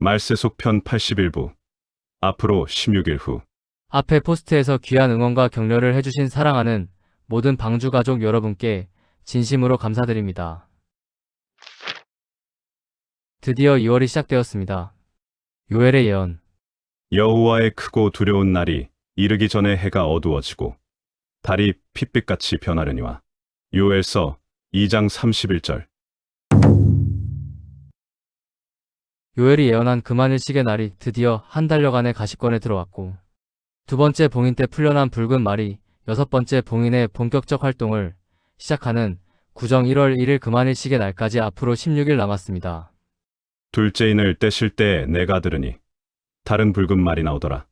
말세속 편 81부. 앞으로 16일 후. 앞에 포스트에서 귀한 응원과 격려를 해주신 사랑하는 모든 방주 가족 여러분께 진심으로 감사드립니다. 드디어 2월이 시작되었습니다. 요엘의 예언. 여호와의 크고 두려운 날이 이르기 전에 해가 어두워지고 달이 핏빛같이 변하려니와. 요엘서 2장 31절. 요엘이 예언한 그만일식의 날이 드디어 한 달여간의 가시권에 들어왔고, 두 번째 봉인 때 풀려난 붉은 말이 여섯 번째 봉인의 본격적 활동을 시작하는 구정 1월 1일 그만일식의 날까지 앞으로 16일 남았습니다. 둘째 인을 떼실 때에 내가 들으니 다른 붉은 말이 나오더라.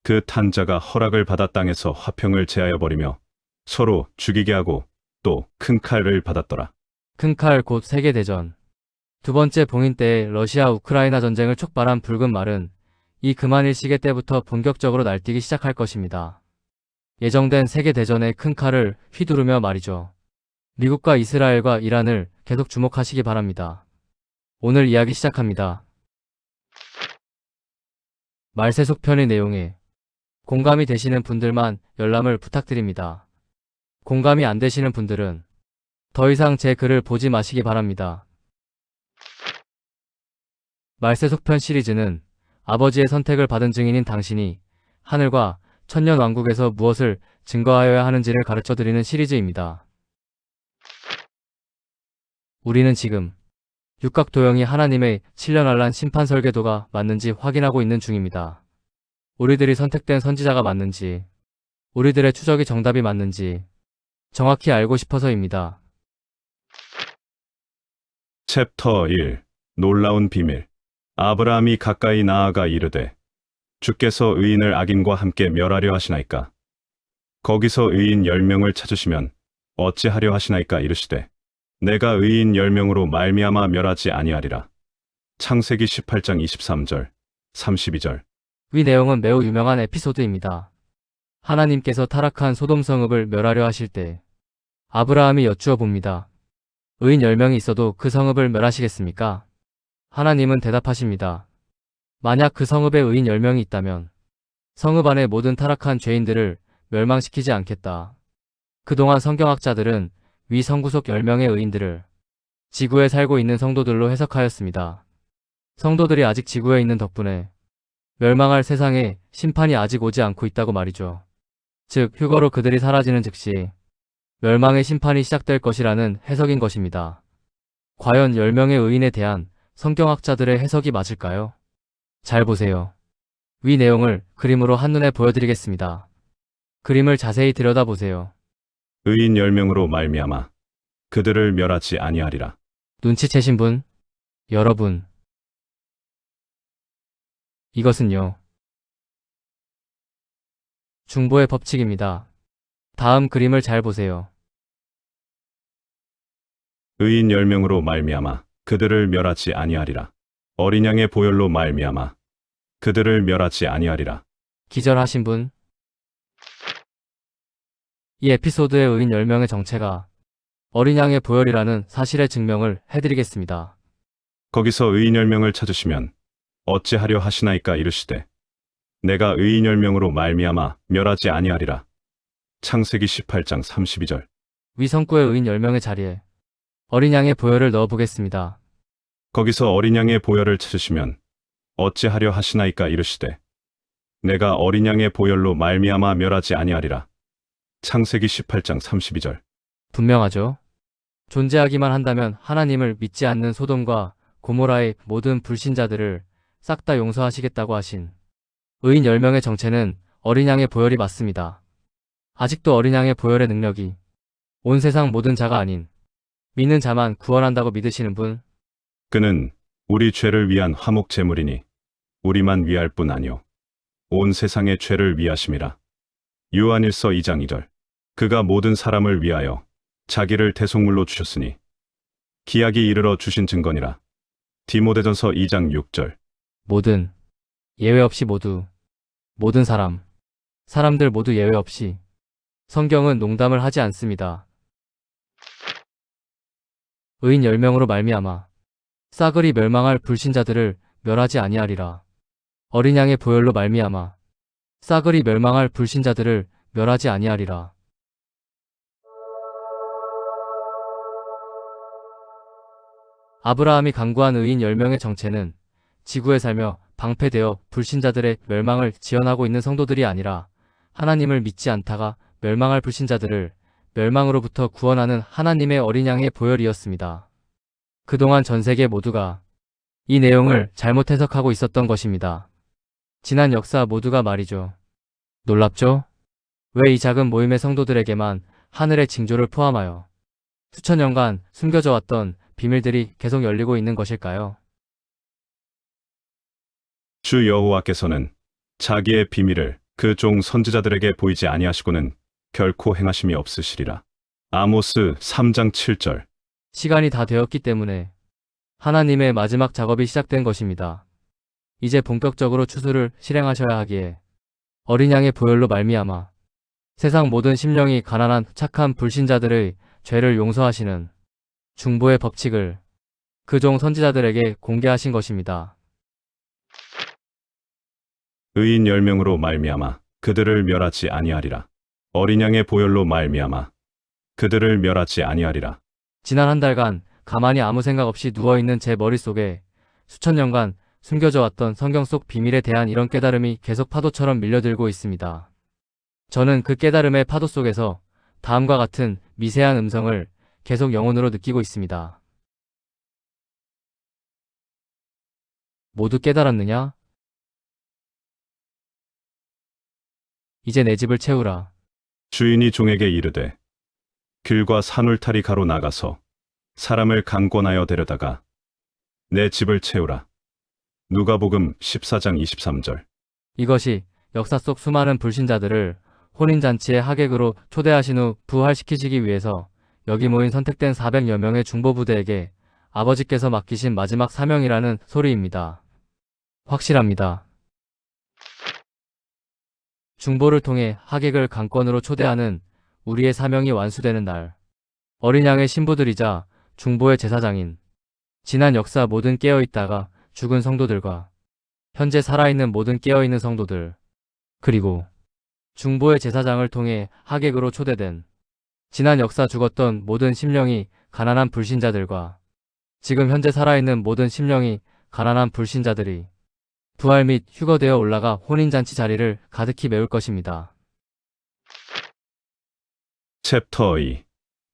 그 탄자가 허락을 받아 땅에서 화평을 제하여 버리며 서로 죽이게 하고 또 큰 칼을 받았더라. 큰 칼 곧 세계대전. 두 번째 봉인 때에 러시아 우크라이나 전쟁을 촉발한 붉은 말은 이 그만일시계 때부터 본격적으로 날뛰기 시작할 것입니다. 예정된 세계대전의 큰 칼을 휘두르며 말이죠. 미국과 이스라엘과 이란을 계속 주목하시기 바랍니다. 오늘 이야기 시작합니다. 말세속 편의 내용에 공감이 되시는 분들만 열람을 부탁드립니다. 공감이 안 되시는 분들은 더 이상 제 글을 보지 마시기 바랍니다. 말세속편 시리즈는 아버지의 선택을 받은 증인인 당신이 하늘과 천년왕국에서 무엇을 증거하여야 하는지를 가르쳐드리는 시리즈입니다. 우리는 지금 육각도형이 하나님의 7년환란 심판 설계도가 맞는지 확인하고 있는 중입니다. 우리들이 선택된 선지자가 맞는지, 우리들의 추적이 정답이 맞는지 정확히 알고 싶어서입니다. 챕터 1. 놀라운 비밀. 아브라함이 가까이 나아가 이르되 주께서 의인을 악인과 함께 멸하려 하시나이까. 거기서 의인 10명을 찾으시면 어찌하려 하시나이까 이르시되 내가 의인 10명으로 말미암아 멸하지 아니하리라. 창세기 18장 23절, 32절. 위 내용은 매우 유명한 에피소드입니다. 하나님께서 타락한 소돔 성읍을 멸하려 하실 때 아브라함이 여쭈어 봅니다. 의인 10명이 있어도 그 성읍을 멸하시겠습니까? 하나님은 대답하십니다. 만약 그 성읍에 의인 10명이 있다면 성읍 안의 모든 타락한 죄인들을 멸망시키지 않겠다. 그동안 성경학자들은 위 성구속 10명의 의인들을 지구에 살고 있는 성도들로 해석하였습니다. 성도들이 아직 지구에 있는 덕분에 멸망할 세상에 심판이 아직 오지 않고 있다고 말이죠. 즉, 휴거로 그들이 사라지는 즉시 멸망의 심판이 시작될 것이라는 해석인 것입니다. 과연 10명의 의인에 대한 성경학자들의 해석이 맞을까요? 잘 보세요. 위 내용을 그림으로 한눈에 보여드리겠습니다. 그림을 자세히 들여다보세요. 의인 10명으로 말미암아 그들을 멸하지 아니하리라. 눈치채신 분? 여러분. 이것은요. 중보의 법칙입니다. 다음 그림을 잘 보세요. 의인 10명으로 말미암아 그들을 멸하지 아니하리라. 어린 양의 보혈로 말미암아 그들을 멸하지 아니하리라. 기절하신 분? 이 에피소드의 의인 10명의 정체가 어린 양의 보혈이라는 사실의 증명을 해드리겠습니다. 거기서 의인 10명을 찾으시면 어찌하려 하시나이까 이르시되 내가 의인 10명으로 말미암아 멸하지 아니하리라. 창세기 18장 32절. 위 성구의 의인 10명의 자리에 어린 양의 보혈을 넣어 보겠습니다. 거기서 어린 양의 보혈을 찾으시면 어찌하려 하시나이까 이르시되 내가 어린 양의 보혈로 말미암아 멸하지 아니하리라. 창세기 18장 32절. 분명하죠? 존재하기만 한다면 하나님을 믿지 않는 소돔과 고모라의 모든 불신자들을 싹 다 용서하시겠다고 하신 의인 10명의 정체는 어린 양의 보혈이 맞습니다. 아직도 어린 양의 보혈의 능력이 온 세상 모든 자가 아닌 믿는 자만 구원한다고 믿으시는 분? 그는 우리 죄를 위한 화목 제물이니 우리만 위할 뿐 아니요 온 세상의 죄를 위하심이라. 요한일서 2장 2절. 그가 모든 사람을 위하여 자기를 대속물로 주셨으니 기약이 이르러 주신 증거니라. 디모데전서 2장 6절. 모든, 예외 없이 모두, 모든 사람, 사람들 모두 예외 없이 성경은 농담을 하지 않습니다. 의인 10명으로 말미암아 싸그리 멸망할 불신자들을 멸하지 아니하리라. 어린 양의 보혈로 말미암아 싸그리 멸망할 불신자들을 멸하지 아니하리라. 아브라함이 강구한 의인 10명의 정체는 지구에 살며 방패되어 불신자들의 멸망을 지연하고 있는 성도들이 아니라 하나님을 믿지 않다가 멸망할 불신자들을 멸망으로부터 구원하는 하나님의 어린 양의 보혈이었습니다. 그동안 전 세계 모두가 이 내용을 잘못 해석하고 있었던 것입니다. 지난 역사 모두가 말이죠. 놀랍죠? 왜 이 작은 모임의 성도들에게만 하늘의 징조를 포함하여 수천 년간 숨겨져 왔던 비밀들이 계속 열리고 있는 것일까요? 주 여호와께서는 자기의 비밀을 그 종 선지자들에게 보이지 아니하시고는 결코 행하심이 없으시리라. 아모스 3장 7절. 시간이 다 되었기 때문에 하나님의 마지막 작업이 시작된 것입니다. 이제 본격적으로 추수를 실행하셔야 하기에 어린 양의 보혈로 말미암아 세상 모든 심령이 가난한 착한 불신자들의 죄를 용서하시는 중보의 법칙을 그 종 선지자들에게 공개하신 것입니다. 의인 10명으로 말미암아 그들을 멸하지 아니하리라. 어린 양의 보혈로 말미암아 그들을 멸하지 아니하리라. 지난 한 달간 가만히 아무 생각 없이 누워있는 제 머릿속에 수천 년간 숨겨져 왔던 성경 속 비밀에 대한 이런 깨달음이 계속 파도처럼 밀려들고 있습니다. 저는 그 깨달음의 파도 속에서 다음과 같은 미세한 음성을 계속 영혼으로 느끼고 있습니다. 모두 깨달았느냐? 이제 내 집을 채우라. 주인이 종에게 이르되 길과 산울타리 가로 나가서 사람을 강권하여 데려다가 내 집을 채우라. 누가복음 14장 23절. 이것이 역사 속 수많은 불신자들을 혼인잔치의 하객으로 초대하신 후 부활시키시기 위해서 여기 모인 선택된 400여 명의 중보부대에게 아버지께서 맡기신 마지막 사명이라는 소리입니다. 확실합니다. 중보를 통해 하객을 강권으로 초대하는 우리의 사명이 완수되는 날, 어린 양의 신부들이자 중보의 제사장인 지난 역사 모든 깨어있다가 죽은 성도들과 현재 살아있는 모든 깨어있는 성도들, 그리고 중보의 제사장을 통해 하객으로 초대된 지난 역사 죽었던 모든 심령이 가난한 불신자들과 지금 현재 살아있는 모든 심령이 가난한 불신자들이 부활 및 휴거되어 올라가 혼인잔치 자리를 가득히 메울 것입니다. 챕터 2.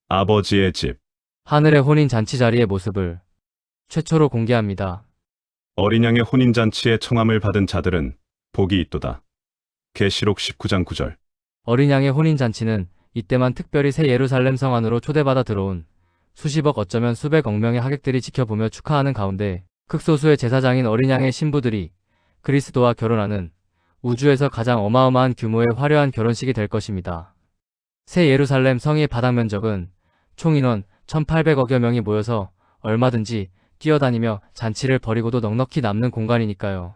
아버지의 집. 하늘의 혼인잔치 자리의 모습을 최초로 공개합니다. 어린 양의 혼인잔치에 청함을 받은 자들은 복이 있도다. 계시록 19장 9절. 어린 양의 혼인잔치는 이때만 특별히 새 예루살렘 성 안으로 초대받아 들어온 수십억 어쩌면 수백억 명의 하객들이 지켜보며 축하하는 가운데 극소수의 제사장인 어린 양의 신부들이 그리스도와 결혼하는 우주에서 가장 어마어마한 규모의 화려한 결혼식이 될 것입니다. 새 예루살렘 성의 바닥 면적은 총 인원 1800억여 명이 모여서 얼마든지 뛰어다니며 잔치를 벌이고도 넉넉히 남는 공간이니까요.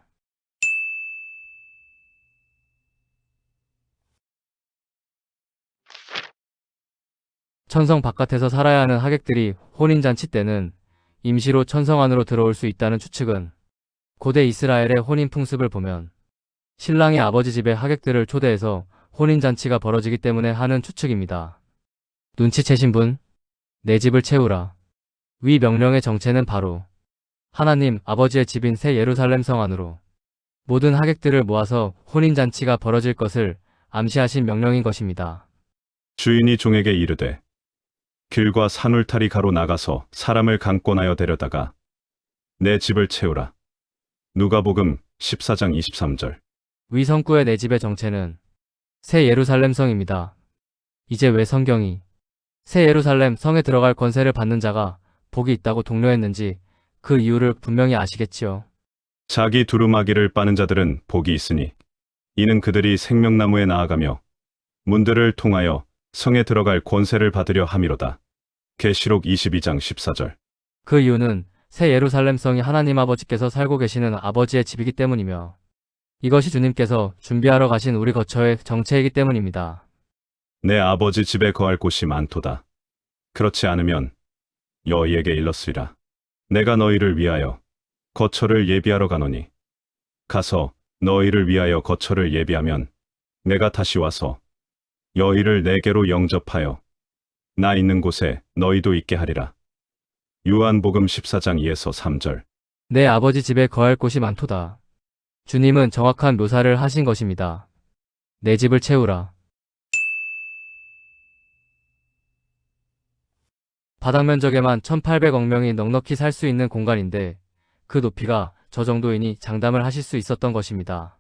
천성 바깥에서 살아야 하는 하객들이 혼인잔치 때는 임시로 천성 안으로 들어올 수 있다는 추측은 고대 이스라엘의 혼인 풍습을 보면 신랑의 아버지 집에 하객들을 초대해서 혼인잔치가 벌어지기 때문에 하는 추측입니다. 눈치채신 분? 내 집을 채우라. 위 명령의 정체는 바로 하나님 아버지의 집인 새 예루살렘 성 안으로 모든 하객들을 모아서 혼인잔치가 벌어질 것을 암시하신 명령인 것입니다. 주인이 종에게 이르되 길과 산울타리 가로 나가서 사람을 강권하여 데려다가 내 집을 채우라. 누가복음 14장 23절. 위 성구의 내 집의 정체는 새 예루살렘 성입니다. 이제 왜 성경이 새 예루살렘 성에 들어갈 권세를 받는 자가 복이 있다고 독려했는지 그 이유를 분명히 아시겠지요. 자기 두루마기를 빠는 자들은 복이 있으니 이는 그들이 생명나무에 나아가며 문들을 통하여 성에 들어갈 권세를 받으려 함이로다. 계시록 22장 14절. 그 이유는 새 예루살렘 성이 하나님 아버지께서 살고 계시는 아버지의 집이기 때문이며 이것이 주님께서 준비하러 가신 우리 거처의 정체이기 때문입니다. 내 아버지 집에 거할 곳이 많도다. 그렇지 않으면 너희에게 일렀으리라. 내가 너희를 위하여 거처를 예비하러 가노니 가서 너희를 위하여 거처를 예비하면 내가 다시 와서 너희를 내게로 영접하여 나 있는 곳에 너희도 있게 하리라. 요한복음 14장 2에서 3절. 내 아버지 집에 거할 곳이 많도다. 주님은 정확한 묘사를 하신 것입니다. 내 집을 채우라. 바닥 면적에만 1800억 명이 넉넉히 살 수 있는 공간인데 그 높이가 저 정도이니 장담을 하실 수 있었던 것입니다.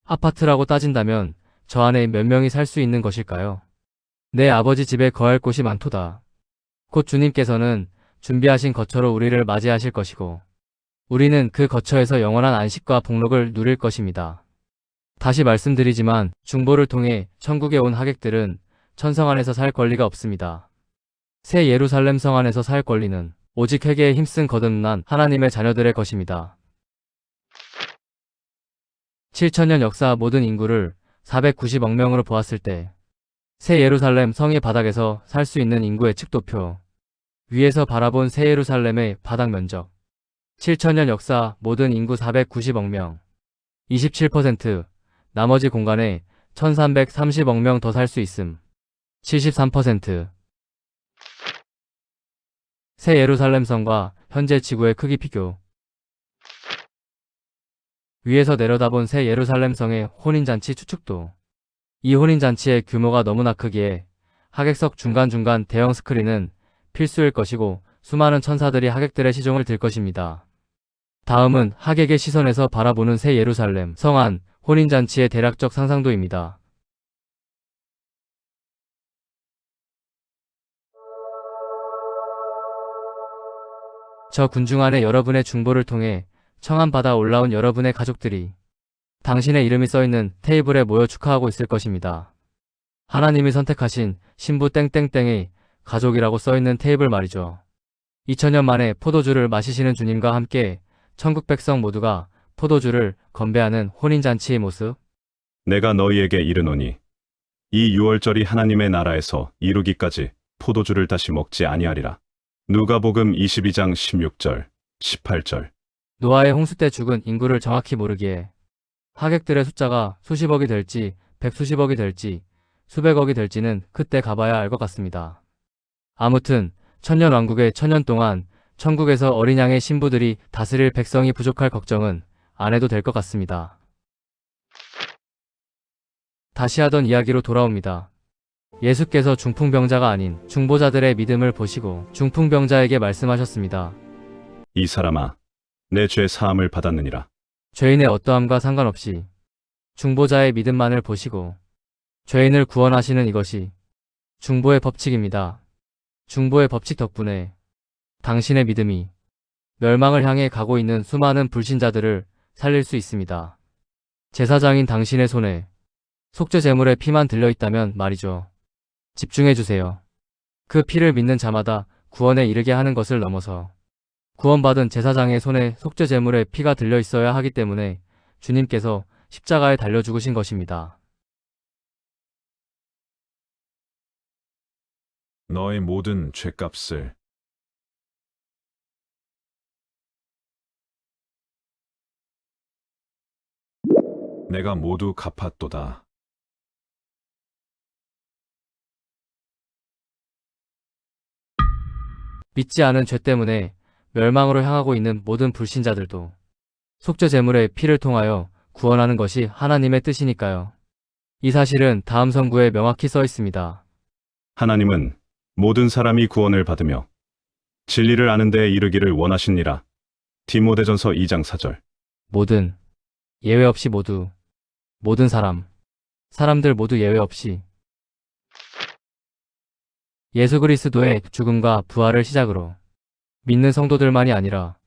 아파트라고 따진다면 저 안에 몇 명이 살 수 있는 것일까요? 내 아버지 집에 거할 곳이 많도다. 곧 주님께서는 준비하신 거처로 우리를 맞이하실 것이고 우리는 그 거처에서 영원한 안식과 복록을 누릴 것입니다. 다시 말씀드리지만 중보를 통해 천국에 온 하객들은 천성 안에서 살 권리가 없습니다. 새 예루살렘 성 안에서 살 권리는 오직 회개에 힘쓴 거듭난 하나님의 자녀들의 것입니다. 7천년 역사 모든 인구를 490억 명으로 보았을 때 새 예루살렘 성의 바닥에서 살 수 있는 인구의 측도표, 위에서 바라본 새 예루살렘의 바닥 면적, 7천년 역사 모든 인구 490억 명, 27%, 나머지 공간에 1330억 명 더 살 수 있음, 73%. 새 예루살렘 성과 현재 지구의 크기 비교. 위에서 내려다본 새 예루살렘 성의 혼인잔치 추측도. 이 혼인잔치의 규모가 너무나 크기에 하객석 중간중간 대형 스크린은 필수일 것이고 수많은 천사들이 하객들의 시종을 들 것입니다. 다음은 하객의 시선에서 바라보는 새 예루살렘 성 안 혼인잔치의 대략적 상상도입니다. 저 군중 안에 여러분의 중보를 통해 청함 받아 올라온 여러분의 가족들이 당신의 이름이 써있는 테이블에 모여 축하하고 있을 것입니다. 하나님이 선택하신 신부 땡땡땡의 가족이라고 써있는 테이블 말이죠. 2000년 만에 포도주를 마시시는 주님과 함께 천국 백성 모두가 포도주를 건배하는 혼인잔치의 모습. 내가 너희에게 이르노니 이 유월절이 하나님의 나라에서 이루기까지 포도주를 다시 먹지 아니하리라. 누가복음 22장 16절, 18절. 노아의 홍수 때 죽은 인구를 정확히 모르기에 하객들의 숫자가 수십억이 될지 백수십억이 될지 수백억이 될지는 그때 가봐야 알 것 같습니다. 아무튼 천년 왕국의 천년 동안 천국에서 어린 양의 신부들이 다스릴 백성이 부족할 걱정은 안 해도 될 것 같습니다. 다시 하던 이야기로 돌아옵니다. 예수께서 중풍병자가 아닌 중보자들의 믿음을 보시고 중풍병자에게 말씀하셨습니다. 이 사람아, 내 죄 사함을 받았느니라. 죄인의 어떠함과 상관없이 중보자의 믿음만을 보시고 죄인을 구원하시는 이것이 중보의 법칙입니다. 중보의 법칙 덕분에 당신의 믿음이 멸망을 향해 가고 있는 수많은 불신자들을 살릴 수 있습니다. 제사장인 당신의 손에 속죄 제물의 피만 들려있다면 말이죠. 집중해주세요. 그 피를 믿는 자마다 구원에 이르게 하는 것을 넘어서 구원받은 제사장의 손에 속죄 제물의 피가 들려있어야 하기 때문에 주님께서 십자가에 달려 죽으신 것입니다. 너의 모든 죄값을 내가 모두 갚았도다. 믿지 않은 죄 때문에 멸망으로 향하고 있는 모든 불신자들도 속죄 제물의 피를 통하여 구원하는 것이 하나님의 뜻이니까요. 이 사실은 다음 선구에 명확히 써 있습니다. 하나님은 모든 사람이 구원을 받으며 진리를 아는 데에 이르기를 원하시니라. 디모데전서 2장 4절. 모든, 예외 없이 모두, 모든 사람들 모두 예외 없이 예수 그리스도의 죽음과 부활을 시작으로 믿는 성도들만이 아니라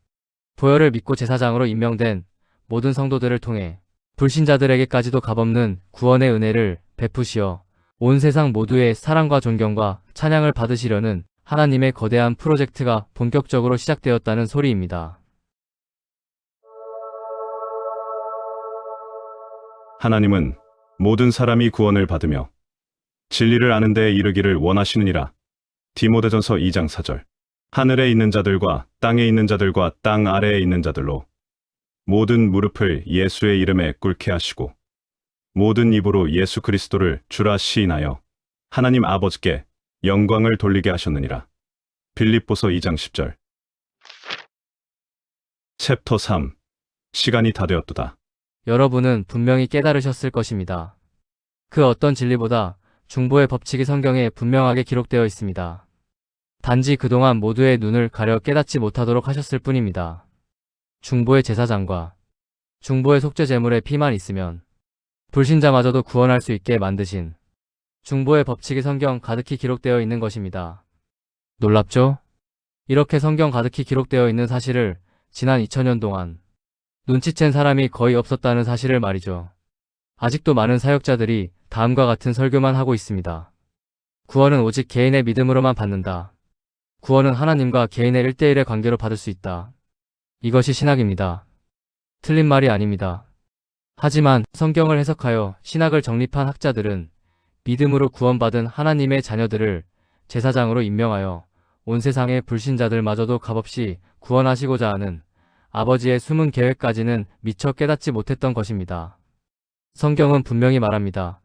보혈을 믿고 제사장으로 임명된 모든 성도들을 통해 불신자들에게까지도 값없는 구원의 은혜를 베푸시어 온 세상 모두의 사랑과 존경과 찬양을 받으시려는 하나님의 거대한 프로젝트가 본격적으로 시작되었다는 소리입니다. 하나님은 모든 사람이 구원을 받으며 진리를 아는 데에 이르기를 원하시느니라. 디모데전서 2장 4절. 하늘에 있는 자들과 땅에 있는 자들과 땅 아래에 있는 자들로 모든 무릎을 예수의 이름에 꿇게 하시고 모든 입으로 예수 그리스도를 주라 시인하여 하나님 아버지께 영광을 돌리게 하셨느니라. 빌립보서 2장 10절. 챕터 3. 시간이 다 되었도다. 여러분은 분명히 깨달으셨을 것입니다. 그 어떤 진리보다 중보의 법칙이 성경에 분명하게 기록되어 있습니다. 단지 그동안 모두의 눈을 가려 깨닫지 못하도록 하셨을 뿐입니다. 중보의 제사장과 중보의 속죄 제물의 피만 있으면 불신자마저도 구원할 수 있게 만드신 중보의 법칙이 성경 가득히 기록되어 있는 것입니다. 놀랍죠? 이렇게 성경 가득히 기록되어 있는 사실을 지난 2000년 동안 눈치챈 사람이 거의 없었다는 사실을 말이죠. 아직도 많은 사역자들이 다음과 같은 설교만 하고 있습니다. 구원은 오직 개인의 믿음으로만 받는다. 구원은 하나님과 개인의 1대1의 관계로 받을 수 있다. 이것이 신학입니다. 틀린 말이 아닙니다. 하지만 성경을 해석하여 신학을 정립한 학자들은 믿음으로 구원받은 하나님의 자녀들을 제사장으로 임명하여 온 세상의 불신자들마저도 값없이 구원하시고자 하는 아버지의 숨은 계획까지는 미처 깨닫지 못했던 것입니다. 성경은 분명히 말합니다.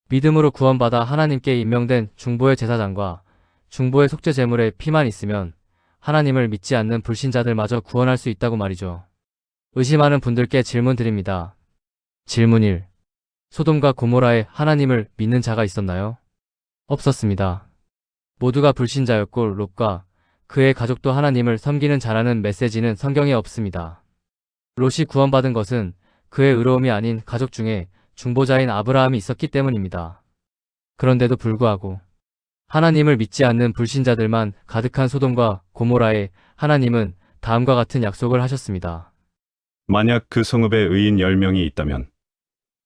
믿음으로 구원받아 하나님께 임명된 중보의 제사장과 중보의 속죄 제물의 피만 있으면 하나님을 믿지 않는 불신자들마저 구원할 수 있다고 말이죠. 의심하는 분들께 질문 드립니다. 질문 1. 소돔과 고모라에 하나님을 믿는 자가 있었나요? 없었습니다. 모두가 불신자였고 롯과 그의 가족도 하나님을 섬기는 자라는 메시지는 성경에 없습니다. 롯이 구원받은 것은 그의 의로움이 아닌 가족 중에 중보자인 아브라함이 있었기 때문입니다. 그런데도 불구하고 하나님을 믿지 않는 불신자들만 가득한 소돔과 고모라에 하나님은 다음과 같은 약속을 하셨습니다. 만약 그 성읍에 의인 10명이 있다면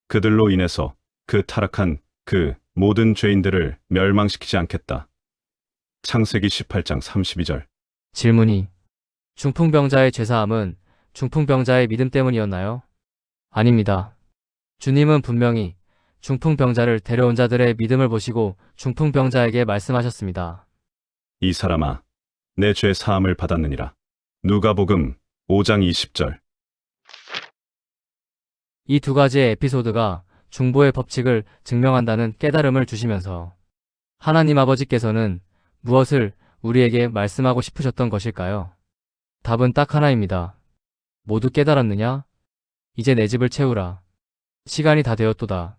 그들로 인해서 그 타락한 그 모든 죄인들을 멸망시키지 않겠다. 창세기 18장 32절. 질문이 중풍병자의 죄사함은 중풍병자의 믿음 때문이었나요? 아닙니다. 주님은 분명히 중풍병자를 데려온 자들의 믿음을 보시고 중풍병자에게 말씀하셨습니다. 이 사람아, 내 죄 사함을 받았느니라. 누가복음 5장 20절. 이 두 가지의 에피소드가 중보의 법칙을 증명한다는 깨달음을 주시면서 하나님 아버지께서는 무엇을 우리에게 말씀하고 싶으셨던 것일까요? 답은 딱 하나입니다. 모두 깨달았느냐? 이제 내 집을 채우라. 시간이 다 되었도다.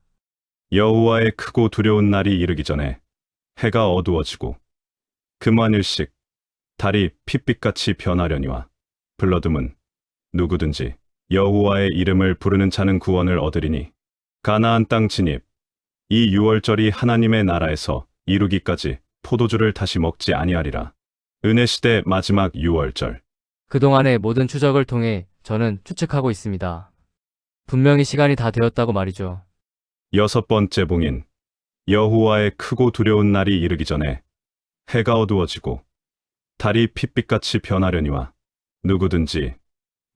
여호와의 크고 두려운 날이 이르기 전에 해가 어두워지고 금환일씩 달이 핏빛같이 변하려니와 블러듬은 누구든지 여호와의 이름을 부르는 자는 구원을 얻으리니 가나안 땅 진입. 이 유월절이 하나님의 나라에서 이루기까지 포도주를 다시 먹지 아니하리라. 은혜시대 마지막 유월절. 그동안의 모든 추적을 통해 저는 추측하고 있습니다. 분명히 시간이 다 되었다고 말이죠. 6번째 봉인. 여호와의 크고 두려운 날이 이르기 전에 해가 어두워지고 달이 핏빛같이 변하려니와 누구든지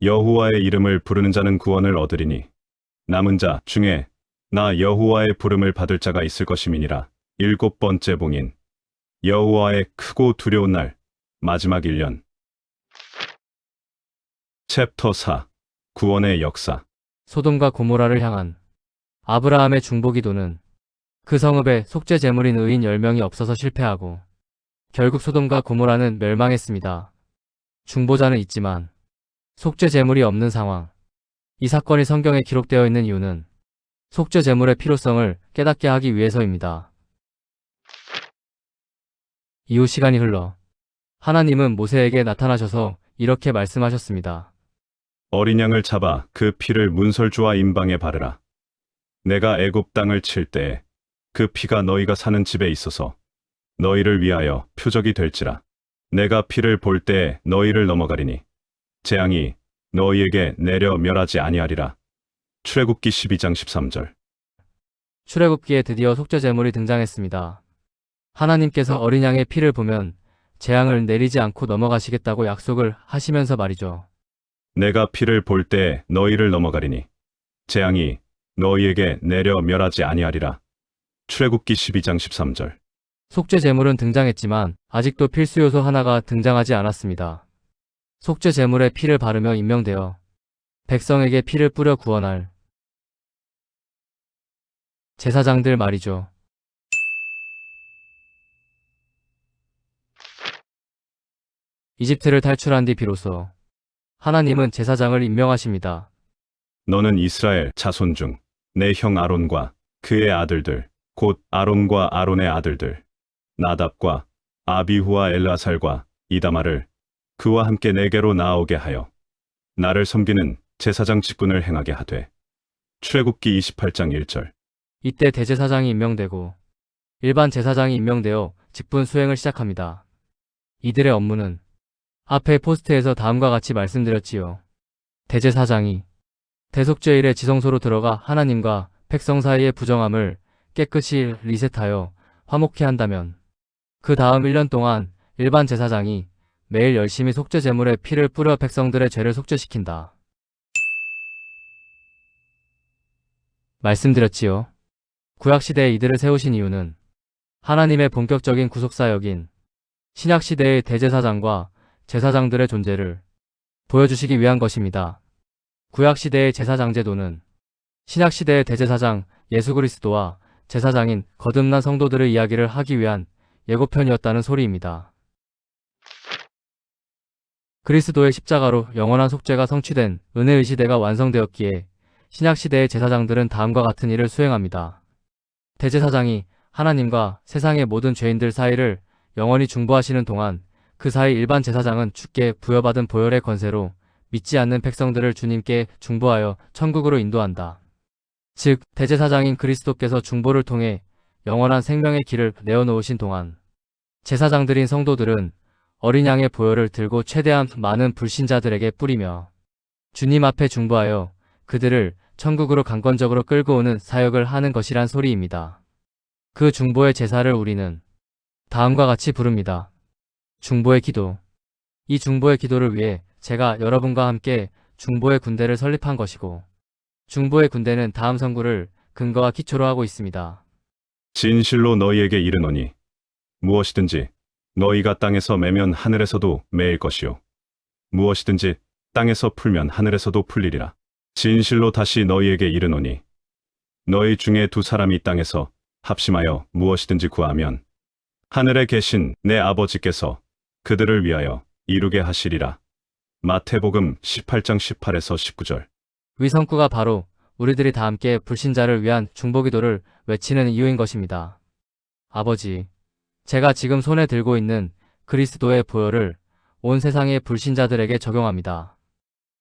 여호와의 이름을 부르는 자는 구원을 얻으리니 남은 자 중에 나 여호와의 부름을 받을 자가 있을 것임이니라. 7번째 봉인. 여호와의 크고 두려운 날 마지막 1년. 챕터 4. 구원의 역사. 소돔과 고모라를 향한 아브라함의 중보기도는 그 성읍에 속죄 제물인 의인 10명이 없어서 실패하고 결국 소돔과 고모라는 멸망했습니다. 중보자는 있지만 속죄 제물이 없는 상황. 이 사건이 성경에 기록되어 있는 이유는 속죄 제물의 필요성을 깨닫게 하기 위해서입니다. 이후 시간이 흘러 하나님은 모세에게 나타나셔서 이렇게 말씀하셨습니다. 어린 양을 잡아 그 피를 문설주와 임방에 바르라. 내가 애굽 땅을 칠 때에 그 피가 너희가 사는 집에 있어서 너희를 위하여 표적이 될지라. 내가 피를 볼 때에 너희를 넘어가리니 재앙이 너희에게 내려 멸하지 아니하리라. 출애굽기 12장 13절. 출애굽기에 드디어 속죄 제물이 등장했습니다. 하나님께서 어린 양의 피를 보면 재앙을 내리지 않고 넘어가시겠다고 약속을 하시면서 말이죠. 내가 피를 볼 때에 너희를 넘어가리니 재앙이 너희에게 내려 멸하지 아니하리라. 출애굽기 12장 13절. 속죄 제물은 등장했지만 아직도 필수 요소 하나가 등장하지 않았습니다. 속죄 제물에 피를 바르며 임명되어 백성에게 피를 뿌려 구원할 제사장들 말이죠. 이집트를 탈출한 뒤 비로소 하나님은 제사장을 임명하십니다. 너는 이스라엘 자손 중 내 형 아론과 그의 아들들, 곧 아론과 아론의 아들들, 나답과 아비후와 엘라살과 이다마를 그와 함께 내게로 나아오게 하여 나를 섬기는 제사장 직분을 행하게 하되. 출애굽기 28장 1절. 이때 대제사장이 임명되고 일반 제사장이 임명되어 직분 수행을 시작합니다. 이들의 업무는 앞에 포스트에서 다음과 같이 말씀드렸지요. 대제사장이 대속죄일의 지성소로 들어가 하나님과 백성 사이의 부정함을 깨끗이 리셋하여 화목케 한다면 그 다음 1년 동안 일반 제사장이 매일 열심히 속죄 제물에 피를 뿌려 백성들의 죄를 속죄시킨다. 말씀드렸지요. 구약시대에 이들을 세우신 이유는 하나님의 본격적인 구속사역인 신약시대의 대제사장과 제사장들의 존재를 보여주시기 위한 것입니다. 구약시대의 제사장 제도는 신약시대의 대제사장 예수 그리스도와 제사장인 거듭난 성도들의 이야기를 하기 위한 예고편이었다는 소리입니다. 그리스도의 십자가로 영원한 속죄가 성취된 은혜의 시대가 완성되었기에 신약시대의 제사장들은 다음과 같은 일을 수행합니다. 대제사장이 하나님과 세상의 모든 죄인들 사이를 영원히 중보하시는 동안 그 사이 일반 제사장은 주께 부여받은 보혈의 권세로 믿지 않는 백성들을 주님께 중보하여 천국으로 인도한다. 즉, 대제사장인 그리스도께서 중보를 통해 영원한 생명의 길을 내어놓으신 동안 제사장들인 성도들은 어린 양의 보혈을 들고 최대한 많은 불신자들에게 뿌리며 주님 앞에 중보하여 그들을 천국으로 강권적으로 끌고 오는 사역을 하는 것이란 소리입니다. 그 중보의 제사를 우리는 다음과 같이 부릅니다. 중보의 기도. 이 중보의 기도를 위해 제가 여러분과 함께 중보의 군대를 설립한 것이고, 중보의 군대는 다음 선구를 근거와 기초로 하고 있습니다. 진실로 너희에게 이르노니 무엇이든지 너희가 땅에서 매면 하늘에서도 매일 것이요 무엇이든지 땅에서 풀면 하늘에서도 풀리리라. 진실로 다시 너희에게 이르노니 너희 중에 두 사람이 땅에서 합심하여 무엇이든지 구하면 하늘에 계신 내 아버지께서 그들을 위하여 이루게 하시리라. 마태복음 18장 18에서 19절. 위선구가 바로 우리들이 다 함께 불신자를 위한 중보기도를 외치는 이유인 것입니다. 아버지, 제가 지금 손에 들고 있는 그리스도의 보혈을 온 세상의 불신자들에게 적용합니다.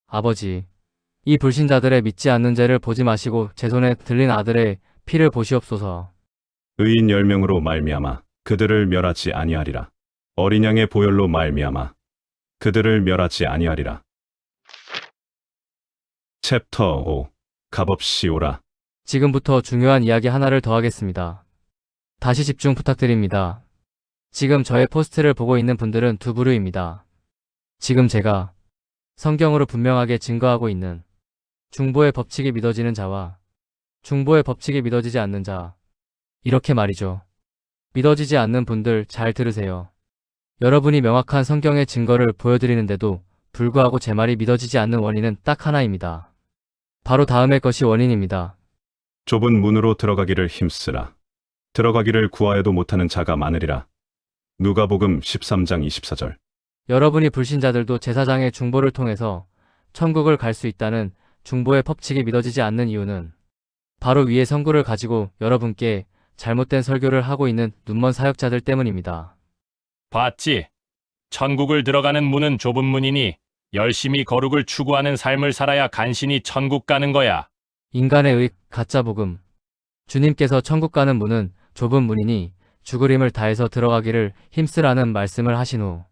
아버지, 이 불신자들의 믿지 않는 죄를 보지 마시고 제 손에 들린 아들의 피를 보시옵소서. 의인 10명으로 말미암아 그들을 멸하지 아니하리라. 어린 양의 보혈로 말미암아 그들을 멸하지 아니하리라. 챕터 5. 값없이 오라. 지금부터 중요한 이야기 하나를 더 하겠습니다. 다시 집중 부탁드립니다. 지금 저의 포스트를 보고 있는 분들은 두 부류입니다. 지금 제가 성경으로 분명하게 증거하고 있는 중보의 법칙이 믿어지는 자와 중보의 법칙이 믿어지지 않는 자. 이렇게 말이죠. 믿어지지 않는 분들 잘 들으세요. 여러분이 명확한 성경의 증거를 보여드리는데도 불구하고 제 말이 믿어지지 않는 원인은 딱 하나입니다. 바로 다음의 것이 원인입니다. 좁은 문으로 들어가기를 힘쓰라. 들어가기를 구하여도 못하는 자가 많으리라. 누가복음 13장 24절. 여러분이 불신자들도 제사장의 중보를 통해서 천국을 갈 수 있다는 중보의 법칙이 믿어지지 않는 이유는 바로 위의 선구를 가지고 여러분께 잘못된 설교를 하고 있는 눈먼 사역자들 때문입니다. 봤지? 천국을 들어가는 문은 좁은 문이니 열심히 거룩을 추구하는 삶을 살아야 간신히 천국 가는 거야. 인간의 의, 가짜 복음. 주님께서 천국 가는 문은 좁은 문이니 죽을 힘을 다해서 들어가기를 힘쓰라는 말씀을 하신 후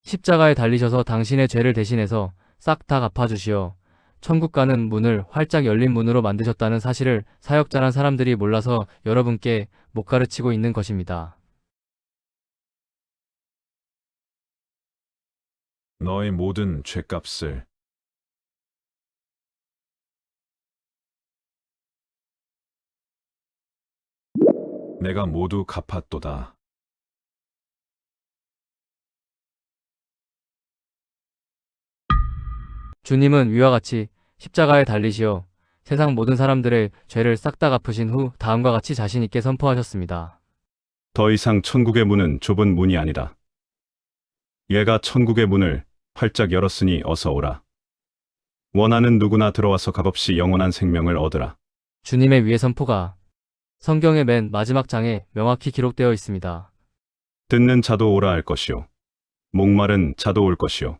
십자가에 달리셔서 당신의 죄를 대신해서 싹 다 갚아주시어 천국 가는 문을 활짝 열린 문으로 만드셨다는 사실을 사역자란 사람들이 몰라서 여러분께 못 가르치고 있는 것입니다. 너의 모든 죄값을 내가 모두 갚았도다. 주님은 위와 같이 십자가에 달리시어 세상 모든 사람들의 죄를 싹 다 갚으신 후 다음과 같이 자신 있게 선포하셨습니다. 더 이상 천국의 문은 좁은 문이 아니다. 얘가 천국의 문을 활짝 열었으니 어서 오라. 원하는 누구나 들어와서 값없이 영원한 생명을 얻으라. 주님의 위의 선포가 성경의 맨 마지막 장에 명확히 기록되어 있습니다. 듣는 자도 오라 할 것이요. 목마른 자도 올 것이요.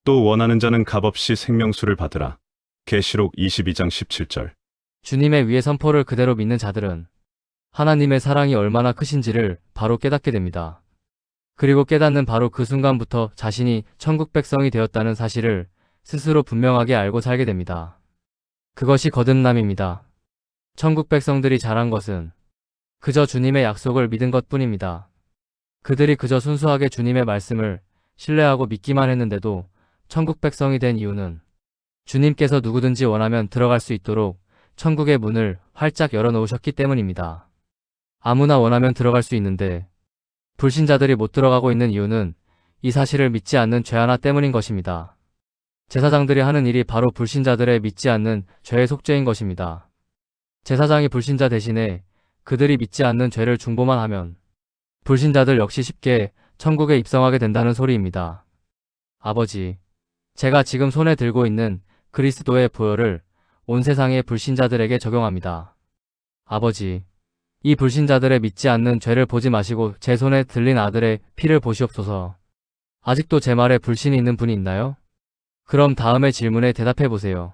또 원하는 자는 값없이 생명수를 받으라. 계시록 22장 17절. 주님의 위의 선포를 그대로 믿는 자들은 하나님의 사랑이 얼마나 크신지를 바로 깨닫게 됩니다. 그리고 깨닫는 바로 그 순간부터 자신이 천국 백성이 되었다는 사실을 스스로 분명하게 알고 살게 됩니다. 그것이 거듭남입니다. 천국 백성들이 잘한 것은 그저 주님의 약속을 믿은 것뿐입니다. 그들이 그저 순수하게 주님의 말씀을 신뢰하고 믿기만 했는데도 천국 백성이 된 이유는 주님께서 누구든지 원하면 들어갈 수 있도록 천국의 문을 활짝 열어놓으셨기 때문입니다. 아무나 원하면 들어갈 수 있는데 불신자들이 못 들어가고 있는 이유는 이 사실을 믿지 않는 죄 하나 때문인 것입니다. 제사장들이 하는 일이 바로 불신자들의 믿지 않는 죄의 속죄인 것입니다. 제사장이 불신자 대신에 그들이 믿지 않는 죄를 중보만 하면 불신자들 역시 쉽게 천국에 입성하게 된다는 소리입니다. 아버지, 제가 지금 손에 들고 있는 그리스도의 보혈을 온 세상의 불신자들에게 적용합니다. 아버지, 이 불신자들의 믿지 않는 죄를 보지 마시고 제 손에 들린 아들의 피를 보시옵소서. 아직도 제 말에 불신이 있는 분이 있나요? 그럼 다음의 질문에 대답해 보세요.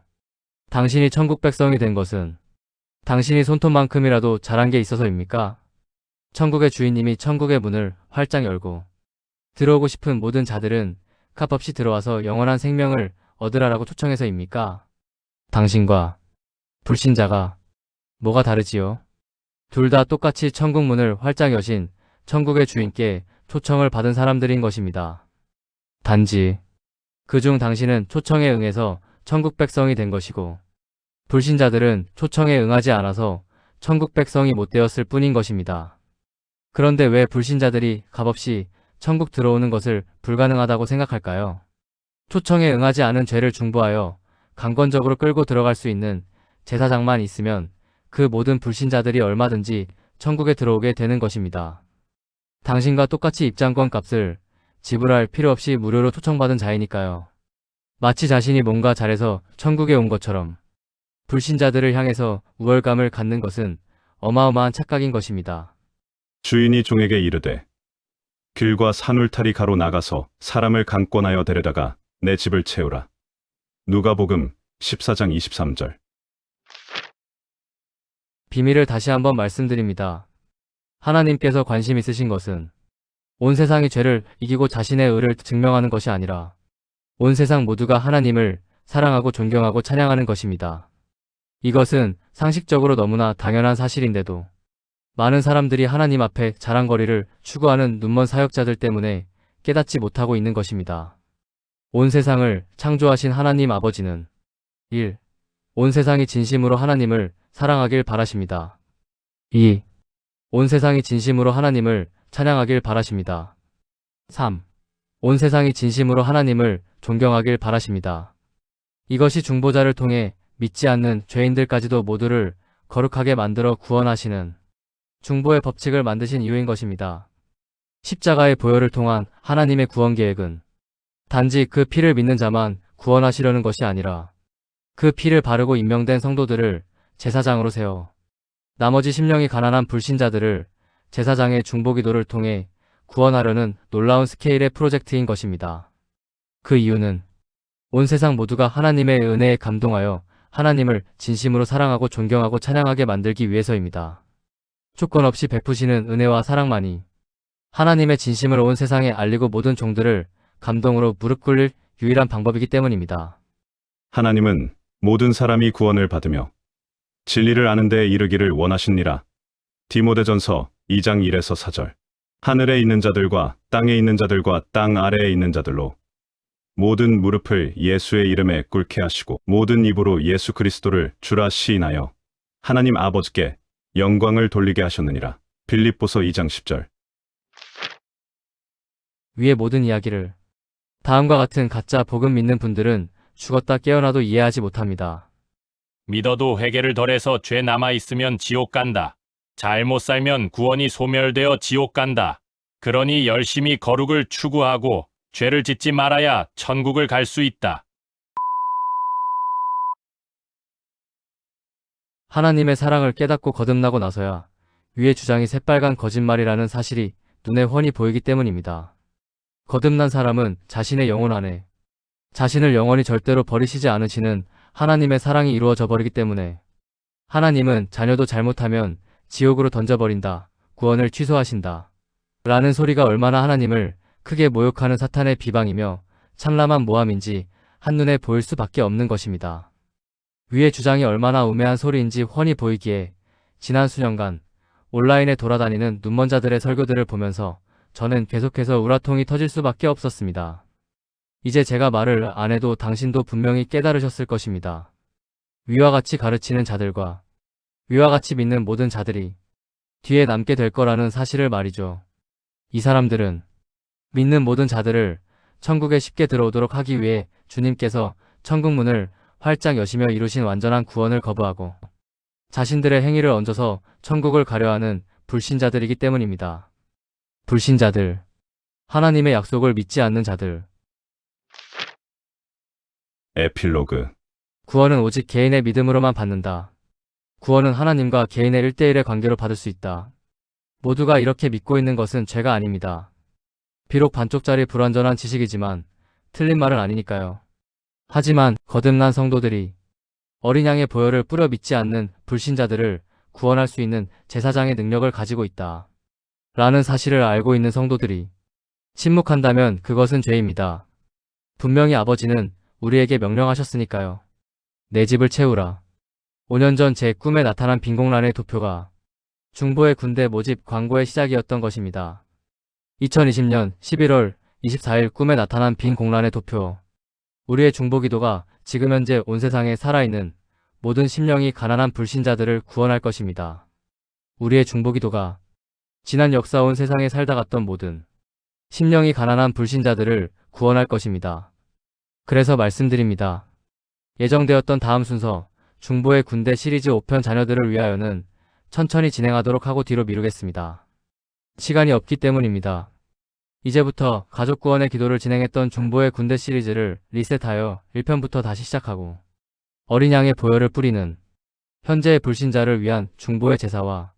당신이 천국 백성이 된 것은 당신이 손톱만큼이라도 잘한 게 있어서입니까? 천국의 주인님이 천국의 문을 활짝 열고 들어오고 싶은 모든 자들은 값없이 들어와서 영원한 생명을 얻으라라고 초청해서입니까? 당신과 불신자가 뭐가 다르지요? 둘 다 똑같이 천국 문을 활짝 여신 천국의 주인께 초청을 받은 사람들인 것입니다. 단지 그중 당신은 초청에 응해서 천국 백성이 된 것이고 불신자들은 초청에 응하지 않아서 천국 백성이 못 되었을 뿐인 것입니다. 그런데 왜 불신자들이 값없이 천국 들어오는 것을 불가능하다고 생각할까요? 초청에 응하지 않은 죄를 중보하여 강권적으로 끌고 들어갈 수 있는 제사장만 있으면 그 모든 불신자들이 얼마든지 천국에 들어오게 되는 것입니다. 당신과 똑같이 입장권 값을 지불할 필요 없이 무료로 초청받은 자이니까요. 마치 자신이 뭔가 잘해서 천국에 온 것처럼 불신자들을 향해서 우월감을 갖는 것은 어마어마한 착각인 것입니다. 주인이 종에게 이르되 길과 산울타리 가로 나가서 사람을 강권하여 데려다가 내 집을 채우라. 누가복음 14장 23절. 비밀을 다시 한번 말씀드립니다. 하나님께서 관심 있으신 것은 온 세상의 죄를 이기고 자신의 의를 증명하는 것이 아니라 온 세상 모두가 하나님을 사랑하고 존경하고 찬양하는 것입니다. 이것은 상식적으로 너무나 당연한 사실인데도 많은 사람들이 하나님 앞에 자랑거리를 추구하는 눈먼 사역자들 때문에 깨닫지 못하고 있는 것입니다. 온 세상을 창조하신 하나님 아버지는 1. 온 세상이 진심으로 하나님을 사랑하길 바라십니다. 2. 온 세상이 진심으로 하나님을 찬양하길 바라십니다. 3. 온 세상이 진심으로 하나님을 존경하길 바라십니다. 이것이 중보자를 통해 믿지 않는 죄인들까지도 모두를 거룩하게 만들어 구원하시는 중보의 법칙을 만드신 이유인 것입니다. 십자가의 보혈을 통한 하나님의 구원 계획은 단지 그 피를 믿는 자만 구원하시려는 것이 아니라 그 피를 바르고 임명된 성도들을 제사장으로 세워 나머지 심령이 가난한 불신자들을 제사장의 중보기도를 통해 구원하려는 놀라운 스케일의 프로젝트인 것입니다. 그 이유는 온 세상 모두가 하나님의 은혜에 감동하여 하나님을 진심으로 사랑하고 존경하고 찬양하게 만들기 위해서입니다. 조건 없이 베푸시는 은혜와 사랑만이 하나님의 진심을 온 세상에 알리고 모든 종들을 감동으로 무릎 꿇릴 유일한 방법이기 때문입니다. 하나님은 모든 사람이 구원을 받으며 진리를 아는 데에 이르기를 원하시니라. 디모데전서 2장 1에서 4절. 하늘에 있는 자들과 땅에 있는 자들과 땅 아래에 있는 자들로 모든 무릎을 예수의 이름에 꿇게 하시고 모든 입으로 예수 그리스도를 주라 시인하여 하나님 아버지께 영광을 돌리게 하셨느니라. 빌립보서 2장 10절. 위의 모든 이야기를 다음과 같은 가짜 복음 믿는 분들은 죽었다 깨어나도 이해하지 못합니다. 믿어도 회개를 덜해서 죄 남아있으면 지옥 간다. 잘못 살면 구원이 소멸되어 지옥 간다. 그러니 열심히 거룩을 추구하고 죄를 짓지 말아야 천국을 갈 수 있다. 하나님의 사랑을 깨닫고 거듭나고 나서야 위의 주장이 새빨간 거짓말이라는 사실이 눈에 훤히 보이기 때문입니다. 거듭난 사람은 자신의 영혼 안에 자신을 영원히 절대로 버리시지 않으시는 하나님의 사랑이 이루어져 버리기 때문에 하나님은 자녀도 잘못하면 지옥으로 던져버린다, 구원을 취소하신다 라는 소리가 얼마나 하나님을 크게 모욕하는 사탄의 비방이며 참람한 모함인지 한눈에 보일 수밖에 없는 것입니다. 위의 주장이 얼마나 우매한 소리인지 훤히 보이기에 지난 수년간 온라인에 돌아다니는 눈먼 자들의 설교들을 보면서 저는 계속해서 우라통이 터질 수밖에 없었습니다. 이제 제가 말을 안 해도 당신도 분명히 깨달으셨을 것입니다. 위와 같이 가르치는 자들과 위와 같이 믿는 모든 자들이 뒤에 남게 될 거라는 사실을 말이죠. 이 사람들은 믿는 모든 자들을 천국에 쉽게 들어오도록 하기 위해 주님께서 천국 문을 활짝 여시며 이루신 완전한 구원을 거부하고 자신들의 행위를 얹어서 천국을 가려하는 불신자들이기 때문입니다. 불신자들, 하나님의 약속을 믿지 않는 자들. 에필로그. 구원은 오직 개인의 믿음으로만 받는다. 구원은 하나님과 개인의 1대1의 관계로 받을 수 있다. 모두가 이렇게 믿고 있는 것은 죄가 아닙니다. 비록 반쪽짜리 불완전한 지식이지만 틀린 말은 아니니까요. 하지만 거듭난 성도들이 어린 양의 보혈을 뿌려 믿지 않는 불신자들을 구원할 수 있는 제사장의 능력을 가지고 있다. 라는 사실을 알고 있는 성도들이 침묵한다면 그것은 죄입니다. 분명히 아버지는 우리에게 명령하셨으니까요. 내 집을 채우라. 5년 전 제 꿈에 나타난 빈공란의 도표가 중보의 군대 모집 광고의 시작이었던 것입니다. 2020년 11월 24일 꿈에 나타난 빈 공란의 도표. 우리의 중보기도가 지금 현재 온 세상에 살아있는 모든 심령이 가난한 불신자들을 구원할 것입니다. 우리의 중보기도가 지난 역사 온 세상에 살다 갔던 모든 심령이 가난한 불신자들을 구원할 것입니다. 그래서 말씀드립니다. 예정되었던 다음 순서 중보의 군대 시리즈 5편 자녀들을 위하여는 천천히 진행하도록 하고 뒤로 미루겠습니다. 시간이 없기 때문입니다. 이제부터 가족 구원의 기도를 진행했던 중보의 군대 시리즈를 리셋하여 1편부터 다시 시작하고 어린 양의 보혈을 뿌리는 현재의 불신자를 위한 중보의 제사와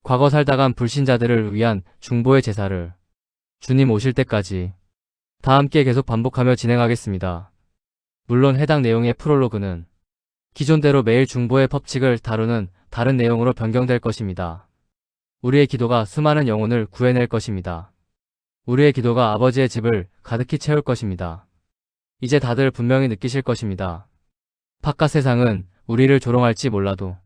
과거 살다 간 불신자들을 위한 중보의 제사를 주님 오실 때까지 다 함께 계속 반복하며 진행하겠습니다. 물론 해당 내용의 프롤로그는 기존대로 매일 중보의 법칙을 다루는 다른 내용으로 변경될 것입니다. 우리의 기도가 수많은 영혼을 구해낼 것입니다. 우리의 기도가 아버지의 집을 가득히 채울 것입니다. 이제 다들 분명히 느끼실 것입니다. 바깥 세상은 우리를 조롱할지 몰라도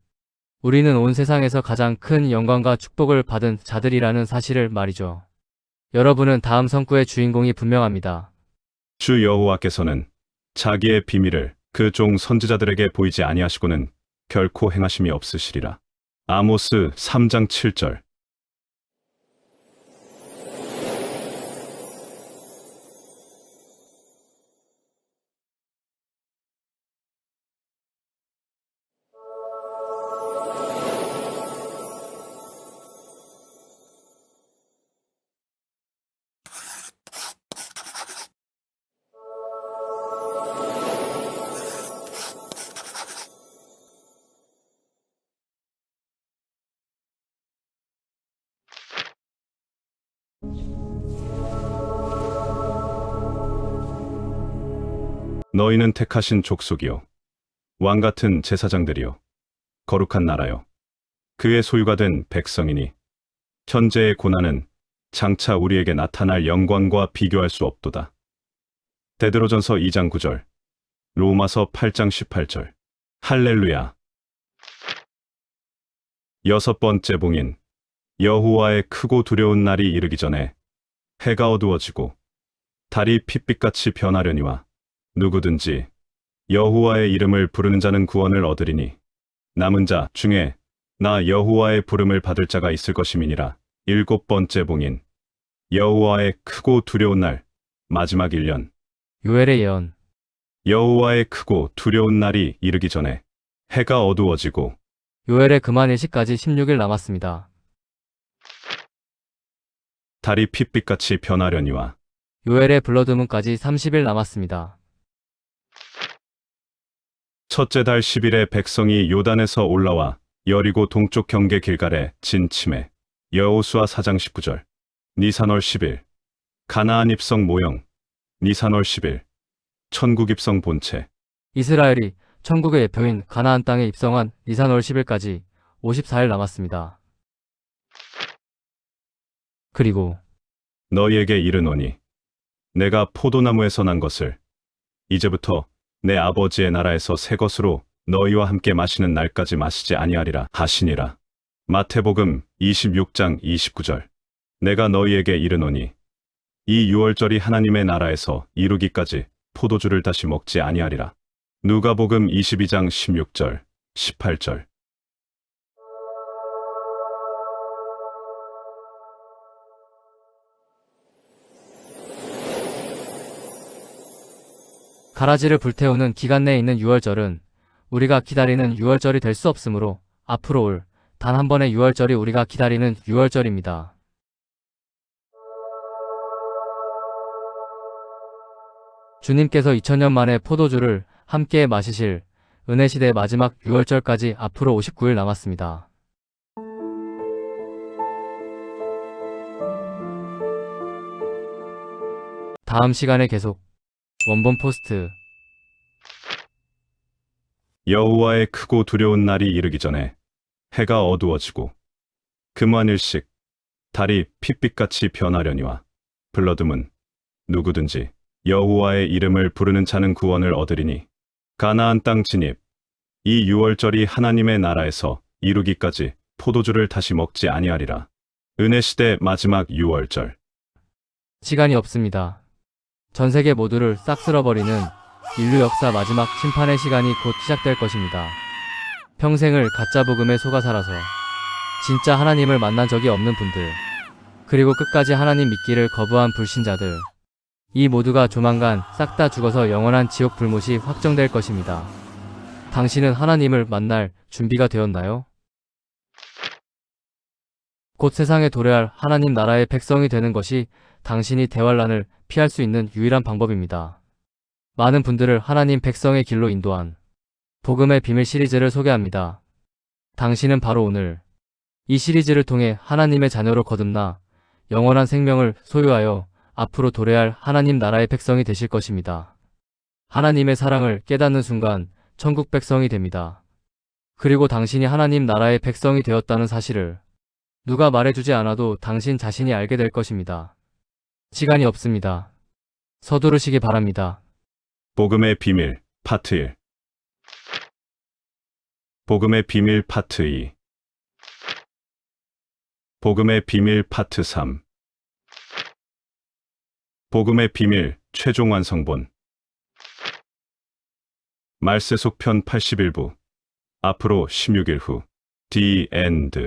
우리는 온 세상에서 가장 큰 영광과 축복을 받은 자들이라는 사실을 말이죠. 여러분은 다음 성구의 주인공이 분명합니다. 주 여호와께서는 자기의 비밀을 그 종 선지자들에게 보이지 아니하시고는 결코 행하심이 없으시리라. 아모스 3장 7절. 너희는 택하신 족속이요 왕같은 제사장들이요 거룩한 나라요 그의 소유가 된 백성이니 현재의 고난은 장차 우리에게 나타날 영광과 비교할 수 없도다. 베드로전서 2장 9절, 로마서 8장 18절. 할렐루야. 여섯 번째 봉인. 여호와의 크고 두려운 날이 이르기 전에 해가 어두워지고 달이 핏빛같이 변하려니와 누구든지 여호와의 이름을 부르는 자는 구원을 얻으리니 남은 자 중에 나 여호와의 부름을 받을 자가 있을 것임이니라. 일곱 번째 봉인. 여호와의 크고 두려운 날 마지막 1년. 요엘의 예언. 여호와의 크고 두려운 날이 이르기 전에 해가 어두워지고 요엘의 금한 일시까지 16일 남았습니다. 달이 핏빛같이 변하려니와 요엘의 블러드문까지 30일 남았습니다. 첫째 달 10일에 백성이 요단에서 올라와 여리고 동쪽 경계 길갈에 진침해. 여호수아 4장 19절. 니산월 10일. 가나안 입성 모형. 니산월 10일. 천국 입성 본체. 이스라엘이 천국의 예표인 가나안 땅에 입성한 니산월 10일까지 54일 남았습니다. 그리고 너희에게 이르노니 내가 포도나무에서 난 것을 이제부터 내 아버지의 나라에서 새 것으로 너희와 함께 마시는 날까지 마시지 아니하리라 하시니라. 마태복음 26장 29절. 내가 너희에게 이르노니 이 유월절이 하나님의 나라에서 이루기까지 포도주를 다시 먹지 아니하리라. 누가복음 22장 16절, 18절. 가라지를 불태우는 기간 내에 있는 유월절은 우리가 기다리는 유월절이 될 수 없으므로 앞으로 올 단 한 번의 유월절이 우리가 기다리는 유월절입니다. 주님께서 2000년 만에 포도주를 함께 마시실 은혜시대 마지막 유월절까지 앞으로 59일 남았습니다. 다음 시간에 계속 원본 포스트. 여호와의 크고 두려운 날이 이르기 전에 해가 어두워지고 금환일식 달이 핏빛같이 변하려니와 블러드문 누구든지 여호와의 이름을 부르는 자는 구원을 얻으리니 가나안 땅 진입 이 유월절이 하나님의 나라에서 이루기까지 포도주를 다시 먹지 아니하리라. 은혜시대 마지막 유월절. 시간이 없습니다. 전 세계 모두를 싹 쓸어버리는 인류 역사 마지막 심판의 시간이 곧 시작될 것입니다. 평생을 가짜 복음에 속아 살아서 진짜 하나님을 만난 적이 없는 분들, 그리고 끝까지 하나님 믿기를 거부한 불신자들, 이 모두가 조만간 싹 다 죽어서 영원한 지옥 불못이 확정될 것입니다. 당신은 하나님을 만날 준비가 되었나요? 곧 세상에 도래할 하나님 나라의 백성이 되는 것이 당신이 대환란을 피할 수 있는 유일한 방법입니다. 많은 분들을 하나님 백성의 길로 인도한 복음의 비밀 시리즈를 소개합니다. 당신은 바로 오늘 이 시리즈를 통해 하나님의 자녀로 거듭나 영원한 생명을 소유하여 앞으로 도래할 하나님 나라의 백성이 되실 것입니다. 하나님의 사랑을 깨닫는 순간 천국 백성이 됩니다. 그리고 당신이 하나님 나라의 백성이 되었다는 사실을 누가 말해주지 않아도 당신 자신이 알게 될 것입니다. 시간이 없습니다. 서두르시기 바랍니다. 복음의 비밀 파트 1. 복음의 비밀 파트 2. 복음의 비밀 파트 3. 복음의 비밀 최종 완성본. 말세속 편 81부. 앞으로 16일 후. The End.